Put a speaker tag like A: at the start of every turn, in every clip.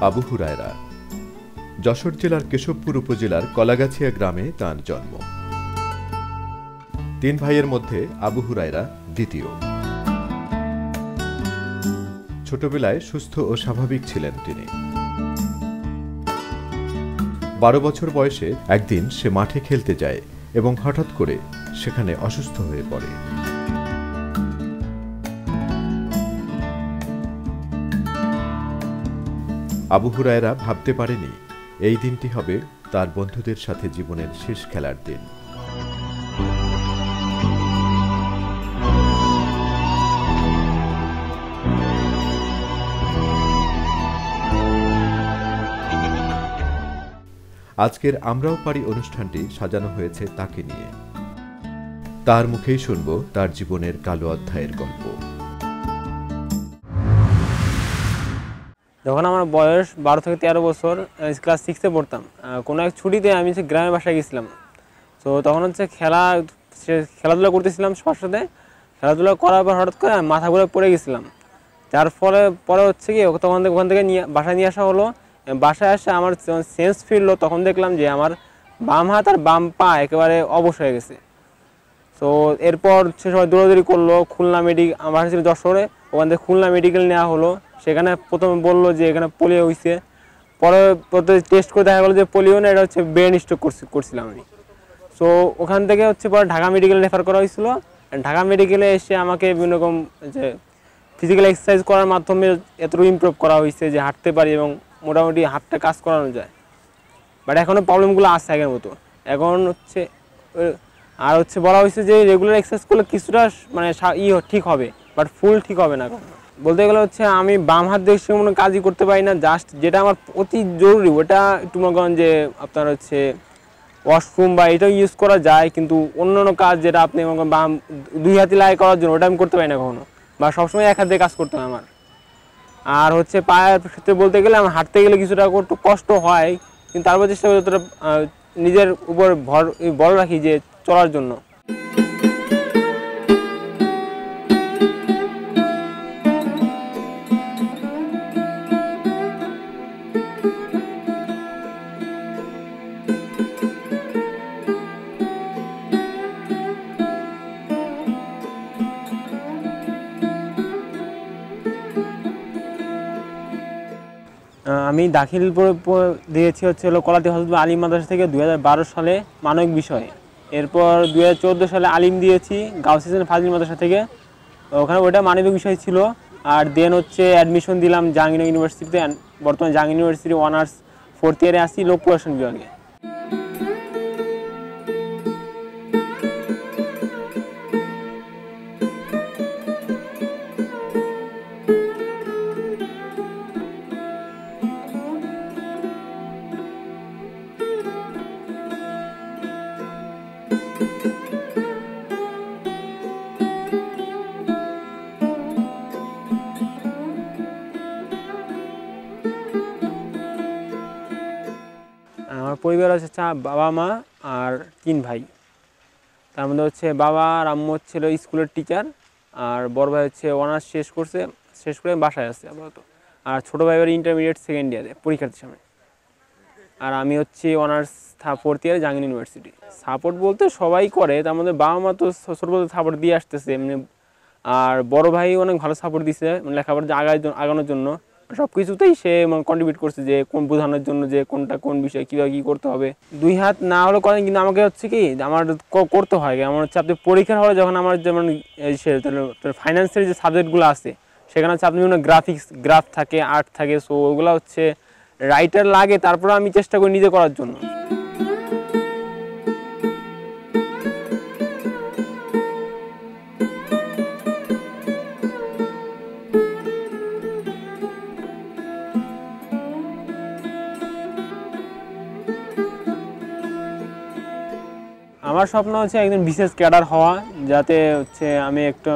A: আবু হুরায়রা। যশোর জেলার কেশবপুর উপজেলার কলাগাছিয়া গ্রামে তাঁর জন্ম। 3 ভাইয়ের মধ্যে আবু হুরায়রা দ্বিতীয়। ছোটবেলায় সুস্থ ও স্বাভাবিক ছিলেন তিনি। 12 বছর বয়সে একদিন সে মাঠে খেলতে যায় এবং হঠাৎ করে সেখানে অসুস্থ হয়ে পড়ে। আবু হুরায়রা ভাবতে পারেনি এই দিনটি হবে তার বন্ধুদের সাথে জীবনের শেষ খেলার দিন। আজকের আমরাও পারি অনুষ্ঠানটি সাজানো হয়েছে তাকে নিয়ে। তার মুখেই শুনব তার জীবনের কালো অধ্যায়ের গল্প।
B: যখন আমার বয়স 12 থেকে 13 বছর, ক্লাস 6-এ পড়তাম, কোনো এক ছুটিতে আমি গ্রামের বাসায় গেছিলাম। তো তখন খেলাধুলা করতেছিলাম সবার সাথে। খেলাধুলা করার পর হঠাৎ করে মাথা ঘুরে পড়ে গেছিলাম, যার ফলে পরে কি ওখান থেকে বাসায় নিয়ে আসা হলো। বাসায় আসে আমার সেন্স ফিরলো, তখন দেখলাম যে আমার বাম হাত আর বাম পা একেবারে অবশ হয়ে গেছে। তো এরপর সে সবাই দৌড়াদৌড়ি করলো খুলনা মেডিকেল, আমার ছিল যশোরে, ওখান থেকে খুলনা মেডিকেল নেওয়া হলো। সেখানে প্রথমে বললো যে এখানে পোলিও হয়েছে। পরে টেস্ট করে দেখা গেলো যে পোলিও না, এটা হচ্ছে ব্রেন স্ট্রোক করছিলাম আমি। সো ওখান থেকে পরে ঢাকা মেডিকেল রেফার করা হয়েছিল। ঢাকা মেডিকেলে এসে আমাকে বিভিন্ন রকম যে ফিজিক্যাল এক্সারসাইজ করার মাধ্যমে এতটুকু ইমপ্রুভ করা হয়েছে যে হাঁটতে পারি এবং মোটামুটি হাতটা কাজ করানো যায়। বাট এখনও প্রবলেমগুলো আছে আগের মতো। এখন বলা হয়েছে যে রেগুলার এক্সারসাইজ করলে কিছুটা মানে ঠিক হবে, বাট ফুল ঠিক হবে না। বলতে গেলে আমি বাম হাত দিয়ে কোনো কাজই করতে পারি না। জাস্ট যেটা আমার অতি জরুরি ওটা একটু মনে করেন যে আপনার ওয়াশরুম বা এটাও ইউজ করা যায়, কিন্তু অন্য কাজ যেটা আপনি মনে করেন বাম 2 হাতে লাই করার জন্য ওটা আমি করতে পারি না কখনো, বা সবসময় 1 হাত দিয়ে কাজ করতে হয় আমার। আর পায়ের ক্ষেত্রে বলতে গেলে আমার হাঁটতে গেলে কিছুটা একটু কষ্ট হয়, কিন্তু তারপর চেষ্টা করি যতটা নিজের উপর বল রাখি যে চলার জন্য। আমি দাখিল দিয়েছি কলাতি হযরত আলিম মাদ্রাসা থেকে 2012 সালে মানবিক বিষয়ে। এরপর 2014 সালে আলিম দিয়েছি গাউস হোসেন ফাজিল মাদ্রাসা থেকে, ওখানে ওটা মানবিক বিষয় ছিল। আর দেন অ্যাডমিশন দিলাম জাহাঙ্গীরনগর ইউনিভার্সিটিতে। বর্তমানে জাহাঙ্গীর ইউনিভার্সিটি অনার্স 4th ইয়ারে আছি লোক প্রশাসন বিভাগে। আমার পরিবার বাবা মা আর 3 ভাই। তার মধ্যে বাবা আর আম্মু ছিল স্কুলের টিচার, আর বড় ভাই অনার্স শেষ করে বাসায় আছে আপাতত। আর ছোটো ভাই ইন্টারমিডিয়েট 2nd ইয়ারে পরীক্ষার্থীর সামনে। আর আমি অনার্স 4th ইয়ারে জাহাঙ্গীর ইউনিভার্সিটি। সাপোর্ট বলতে সবাই করে, তার মধ্যে বাবা মা তো ছোটবেলা সাপোর্ট দিয়ে আসতেছে এমনি। আর বড় ভাই অনেক ভালো সাপোর্ট দিছে লেখাপড়া আগানোর জন্য। সব কিছুতেই সে কন্ট্রিবিউট করছে, যে কোন বোঝানোর জন্য যে কোনটা কোন বিষয় কীভাবে কী করতে হবে। 2 হাত না হলে করেন, কিন্তু আমাকে আমার করতে হয়। আমার আপনি পরীক্ষার হলে যখন আমার যেমন ফাইন্যান্সের যে সাবজেক্টগুলো আছে সেখানে আপনি বিভিন্ন গ্রাফ থাকে, আর্ট থাকে। সো ওগুলো রাইটার লাগে, তারপরে আমি চেষ্টা করি নিজে করার জন্য। আমার স্বপ্ন একজন বিশেষ ক্যাডার হওয়া, যাতে আমি একটা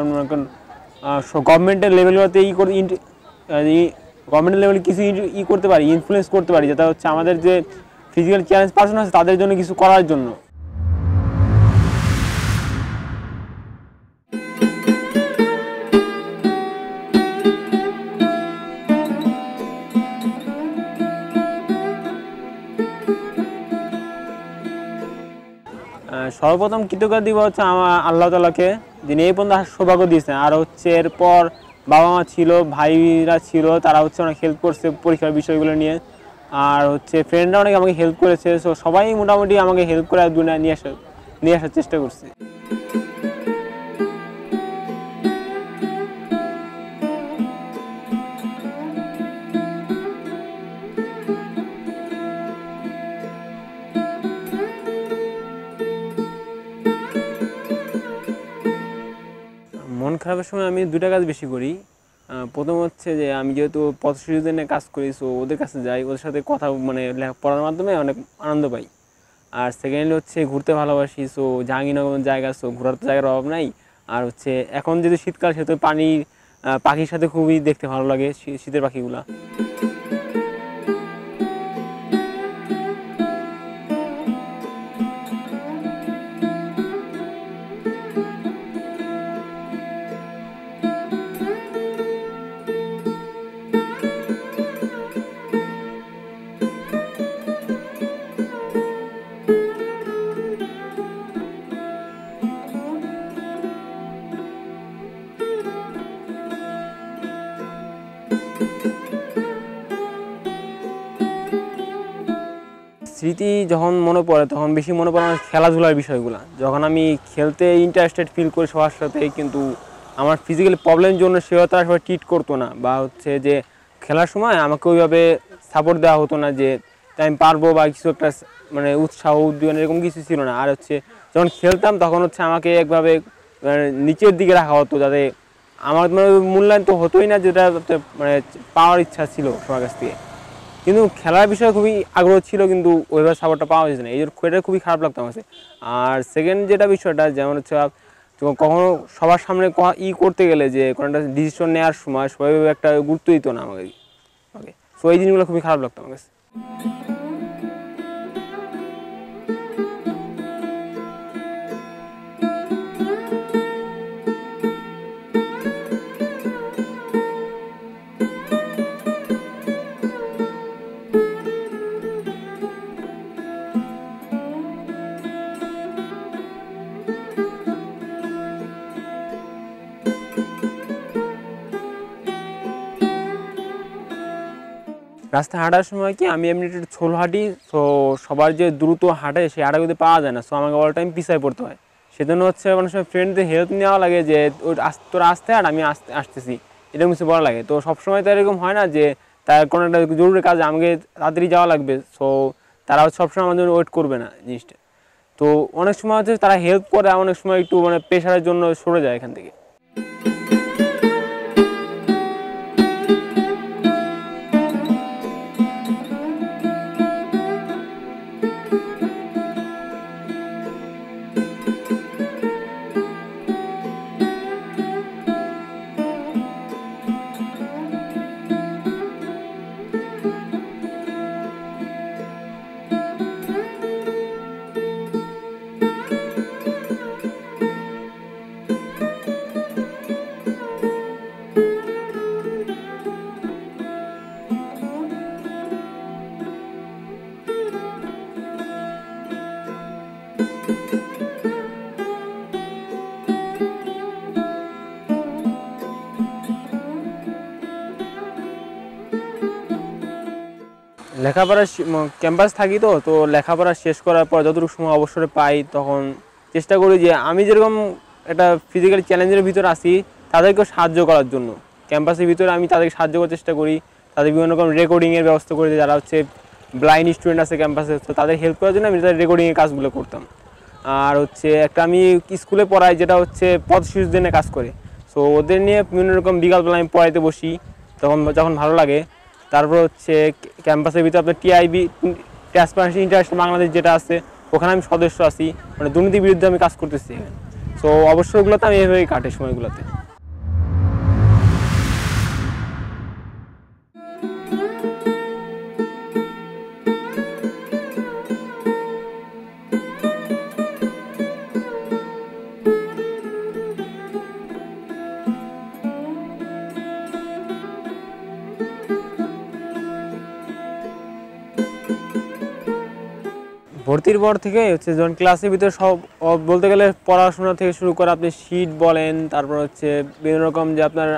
B: গভর্নমেন্টের লেভেলগুলোতে গভর্নমেন্টের লেভেলে কিছু করতে পারি, ইনফ্লুয়েন্স করতে পারি, যেটা আমাদের যে ফিজিক্যাল চ্যালেঞ্জ পার্সন আছে তাদের জন্য কিছু করার জন্য। সর্বপ্রথম কৃতজ্ঞতা দিব হচ্ছে আমার আল্লাহ তাআলাকে, যিনি এই পর্যন্ত আসার সৌভাগ্য দিয়েছেন। আর হচ্ছে এরপর বাবা মা ছিল, ভাইরা ছিল, তারা হচ্ছে অনেক হেল্প করছে পরীক্ষার বিষয়গুলো নিয়ে। আর হচ্ছে ফ্রেন্ডরা অনেক আমাকে হেল্প করেছে। সো সবাই মোটামুটি আমাকে হেল্প করে দুনিয়া নিয়ে আসার চেষ্টা করছে। মন খারাপের সময় আমি দুটা কাজ বেশি করি। প্রথম হচ্ছে যে আমি যেহেতু পথশিশুদের নিয়ে কাজ করি, সো ওদের কাছে যাই, ওদের সাথে কথা মানে পড়ার মাধ্যমে অনেক আনন্দ পাই। আর সেকেন্ডলি হচ্ছে ঘুরতে ভালোবাসি। সো জাহাঙ্গীরনগর জায়গা, সো ঘোরার তো জায়গার অভাব নাই। আর হচ্ছে এখন যেহেতু শীতকাল, সেহেতু পাখির সাথে খুবই দেখতে ভালো লাগে শীতের পাখিগুলা। স্মৃতি যখন মনে পড়ে তখন বেশি মনে পড়ে আমার খেলাধুলার বিষয়গুলো। যখন আমি খেলতে ইন্টারেস্টেড ফিল করি সবার সাথে, কিন্তু আমার ফিজিক্যালি প্রবলেমের জন্য সেও তারা সবাই ট্রিট করতো না, বা হচ্ছে যে খেলার সময় আমাকে ওইভাবে সাপোর্ট দেওয়া হতো না যে তাই আমি পারবো বা কিছু একটা মানে উৎসাহ উদ্দীপনা এরকম কিছু ছিল না। আর হচ্ছে যখন খেলতাম তখন হচ্ছে আমাকে একভাবে নিচের দিকে রাখা হতো, যাতে আমার মানে মূল্যায়ন তো হতোই না, যেটা মানে পাওয়ার ইচ্ছা ছিল সবার কাছ থেকে। কিন্তু খেলার বিষয়ে খুবই আগ্রহ ছিল, কিন্তু ওইভাবে সাপোর্টটা পাওয়া যেত না, এই জন্য এটা খুবই খারাপ লাগতো আমার কাছে। আর সেকেন্ড যেটা বিষয়টা, যেমন হচ্ছে কখনো সবার সামনে করতে গেলে যে কোনো একটা ডিসিশন নেওয়ার সময় সবাই একটা গুরুত্ব দিত না আমাকে। ওকে, সো এই জিনিসগুলো খুবই খারাপ লাগতো আমার কাছে। রাস্তায় হাঁটার সময় কি আমি এমনি একটু ছোলো হাঁটি, সো সবার যে দ্রুত হাঁটে সেই হাঁটাগুলো পাওয়া যায় না, সো আমাকে অল টাইম পিছায় পড়তে হয়। সেজন্য হচ্ছে অনেক সময় ফ্রেন্ডদের হেল্প নেওয়া লাগে যে ওই তোরা আসতে আর আমি আসতেছি, এরকম কিছু বলা লাগে। তো সবসময় তো এরকম হয় না যে তার কোনো একটা জরুরি কাজ আমাকে তাড়াতাড়ি যাওয়া লাগবে, সো তারা সবসময় আমাদের জন্য ওয়েট করবে না জিনিসটা। তো অনেক সময় হচ্ছে তারা হেল্প করে, অনেক সময় একটু মানে প্রেশারের জন্য সরে যায় এখান থেকে। লেখাপড়া ক্যাম্পাস থাকি, তো তো লেখাপড়া শেষ করার পর যতটুকু সময় অবসরে পাই, তখন চেষ্টা করি যে আমি যেরকম একটা ফিজিক্যাল চ্যালেঞ্জের ভিতরে আসি তাদেরকেও সাহায্য করার জন্য। ক্যাম্পাসের ভিতরে আমি তাদেরকে সাহায্য করার চেষ্টা করি, তাদের বিভিন্ন রকম রেকর্ডিংয়ের ব্যবস্থা করি, যারা হচ্ছে ব্লাইন্ড স্টুডেন্ট আছে ক্যাম্পাসে, তো তাদের হেল্প করার জন্য আমি তাদের রেকর্ডিংয়ের কাজগুলো করতাম। আর হচ্ছে একটা আমি স্কুলে পড়াই, যেটা হচ্ছে পথ শিশুদের নিয়ে কাজ করে, সো ওদের নিয়ে বিভিন্ন রকম বিকালবেলা আমি পড়াইতে বসি তখন যখন ভালো লাগে। তারপর হচ্ছে ক্যাম্পাসের ভিতরে আপনার টিআইবি, ট্রান্সপারেন্সি ইন্টারন্যাশনাল বাংলাদেশ যেটা আছে, ওখানে আমি সদস্য আছি, মানে দুর্নীতির বিরুদ্ধে আমি কাজ করতেছি। সো অবশ্যইগুলোতে আমি এভাবেই কাটে সময়গুলোতে। ভর্তির পর থেকে হচ্ছে যখন ক্লাসের ভিতরে সব বলতে গেলে পড়াশোনা থেকে শুরু করে আপনি শিট বলেন, তারপর হচ্ছে বিভিন্ন রকম যে আপনার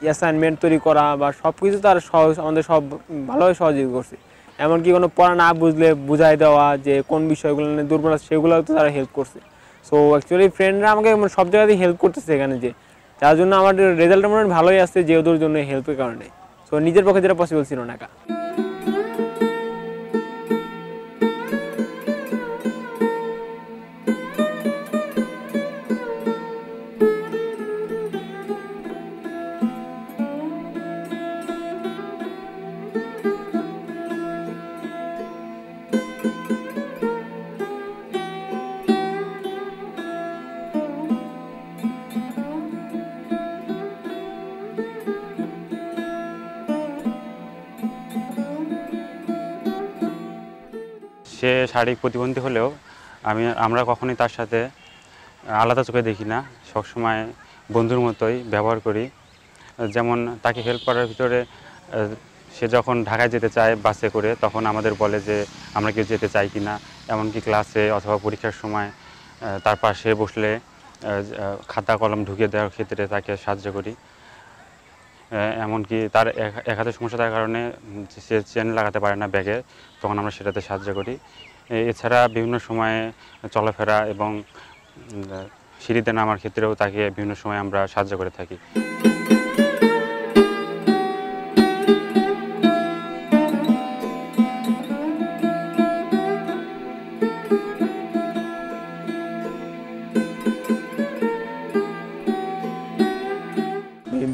B: অ্যাসাইনমেন্ট তৈরি করা বা সব কিছু তার আমাদের সব ভালোভাবে সহযোগী করছে। এমনকি কোনো পড়া না বুঝলে বুঝাই দেওয়া, যে কোন বিষয়গুলো নিয়ে দুর্বল আছে সেগুলো তো তারা হেল্প করছে। সো অ্যাকচুয়ালি ফ্রেন্ডরা আমাকে সব জায়গাতেই হেল্প করতেছে এখানে, যে যার জন্য আমার রেজাল্টটা মনে হয় ভালোই আসছে, যে ওদের জন্য হেল্পের কারণে। সো নিজের পক্ষে যেটা পসিবল ছিল না একা।
C: সে শারীরিক প্রতিবন্ধী হলেও আমরা কখনোই তার সাথে আলাদা চোখে দেখি না, সবসময় বন্ধুর মতোই ব্যবহার করি। যেমন তাকে হেল্প করার ভিতরে সে যখন ঢাকায় যেতে চায় বাসে করে, তখন আমাদের বলে যে আমরা কেউ যেতে চাই কি না। এমনকি ক্লাসে অথবা পরীক্ষার সময় তার পাশে বসলে খাতা কলম ঢুকিয়ে দেওয়ার ক্ষেত্রে তাকে সাহায্য করি। এমনকি তার এক হাতে সমস্যা থাকার কারণে সে চেন লাগাতে পারে না ব্যাগে, তখন আমরা সেটাতে সাহায্য করি। এছাড়া বিভিন্ন সময়ে চলাফেরা এবং সিঁড়িতে নামার ক্ষেত্রেও তাকে বিভিন্ন সময় আমরা সাহায্য করে থাকি।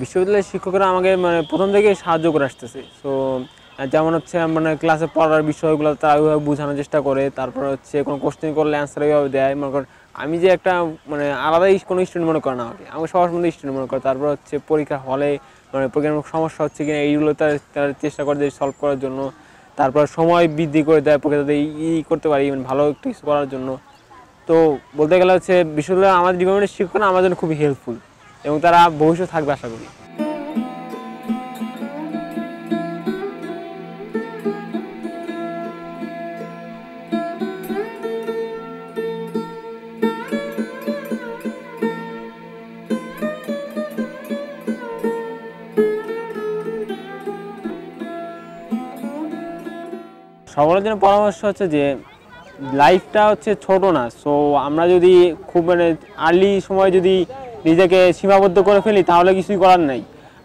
B: বিশ্ববিদ্যালয়ের শিক্ষকরা আমাকে প্রথম থেকে সাহায্য করে আসতেছে। সো যেমন হচ্ছে ক্লাসে পড়ার বিষয়গুলো তারা ওইভাবে বোঝানোর চেষ্টা করে, তারপর হচ্ছে কোনো কোশ্চেন করলে অ্যান্সার ওইভাবে দেয়। মনে করেন আমি যে একটা আলাদাই কোনো স্টুডেন্ট মনে করে না আমাকে সবার মধ্যে স্টুডেন্ট মনে করে। তারপর হচ্ছে পরীক্ষার হলে পরীক্ষার সমস্যা হচ্ছে কিনা এইগুলো তারা চেষ্টা করে সলভ করার জন্য। তারপর সময় বৃদ্ধি করে দেয় পরীক্ষাতে করতে পারি ভালো একটু কিছু করার জন্য। তো বলতে গেলে হচ্ছে বিশ্ববিদ্যালয়ে আমাদের ডিপার্টমেন্টের শিক্ষকরা আমার জন্য খুবই হেল্পফুল, এবং তারা ভবিষ্যৎ থাকবে আশা করি। সকলের জন্য পরামর্শ হচ্ছে যে লাইফটা হচ্ছে ছোট না। সো আমরা যদি খুব আর্লি সময় যদি নিজেকে সীমাবদ্ধ করে ফেলি তাহলে কিছুই করার নাই।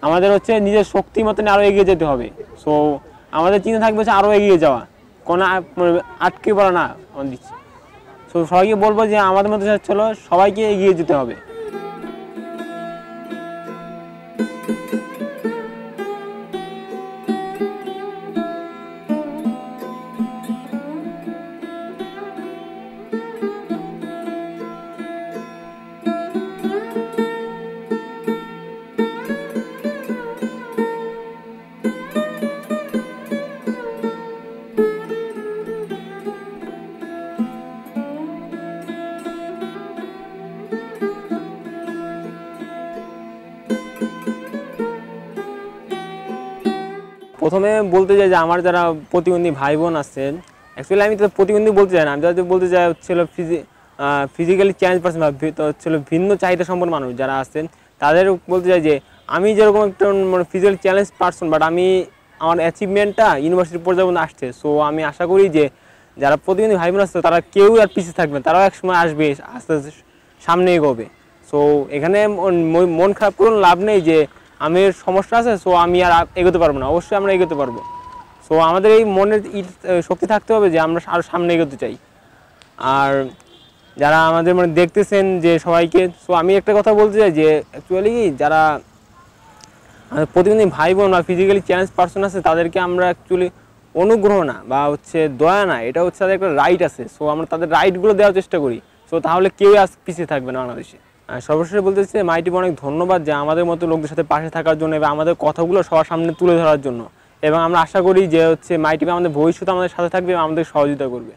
B: আমাদের হচ্ছে নিজের শক্তি মতন আরও এগিয়ে যেতে হবে। সো আমাদের চিন্তা থাকবে হচ্ছে আরও এগিয়ে যাওয়া, কোনো আটকে পড়া না আমাদের দিচ্ছে। সো সবাইকে বলবো যে আমাদের মধ্যে চলো সবাইকে এগিয়ে যেতে হবে। প্রথমে বলতে চাই যে আমার যারা প্রতিবন্ধী ভাই বোন আছেন, অ্যাকচুয়ালি আমি তো প্রতিবন্ধী বলতে চাই না, আমি যাদের বলতে চাই হচ্ছিল ফিজিক্যালি চ্যালেঞ্জ পার্সন বা হচ্ছিল ভিন্ন চাহিদা সম্পন্ন মানুষ যারা আছেন, তাদের বলতে চাই যে আমি যেরকম একটা ফিজিক্যালি চ্যালেঞ্জ পার্সন, বাট আমার অ্যাচিভমেন্টটা ইউনিভার্সিটি পর্যায়ে পর্যন্ত আসছে। সো আমি আশা করি যে যারা প্রতিবন্ধী ভাই বোন আসছে তারা কেউ আর পিছিয়ে থাকবে, তারাও এক সময় আসবে, আস্তে আস্তে সামনে এগোবে। সো এখানে মন খারাপ করুন লাভ নেই যে আমি সমস্যা আছে সো আমি আর এগোতে পারবো না, অবশ্যই আমরা এগোতে পারবো। সো আমাদের এই মনের শক্তি থাকতে হবে যে আমরা আরও সামনে এগোতে চাই। আর যারা আমাদের দেখতেছেন যে সবাইকে, সো আমি একটা কথা বলতে চাই যে অ্যাকচুয়ালি যারা প্রতিবন্ধী ভাই বোন বা ফিজিক্যালি চ্যালেঞ্জ পার্সন আছে তাদেরকে আমরা অ্যাকচুয়ালি অনুগ্রহ না বা হচ্ছে দয়া না, এটা হচ্ছে তাদের একটা রাইট আছে। সো আমরা তাদের রাইটগুলো দেওয়ার চেষ্টা করি। সো তাহলে কেউ আজ পিছিয়ে থাকবে না বাংলাদেশে। সর্বশেষে বলতে চাই মাইটিভে অনেক ধন্যবাদ যে আমাদের মতো লোকদের সাথে পাশে থাকার জন্য এবং আমাদের কথাগুলো সবার সামনে তুলে ধরার জন্য। এবং আমরা আশা করি যে হচ্ছে মাইটিভে আমাদের ভবিষ্যতে আমাদের সাথে থাকবে এবং আমাদের সহযোগিতা করবে।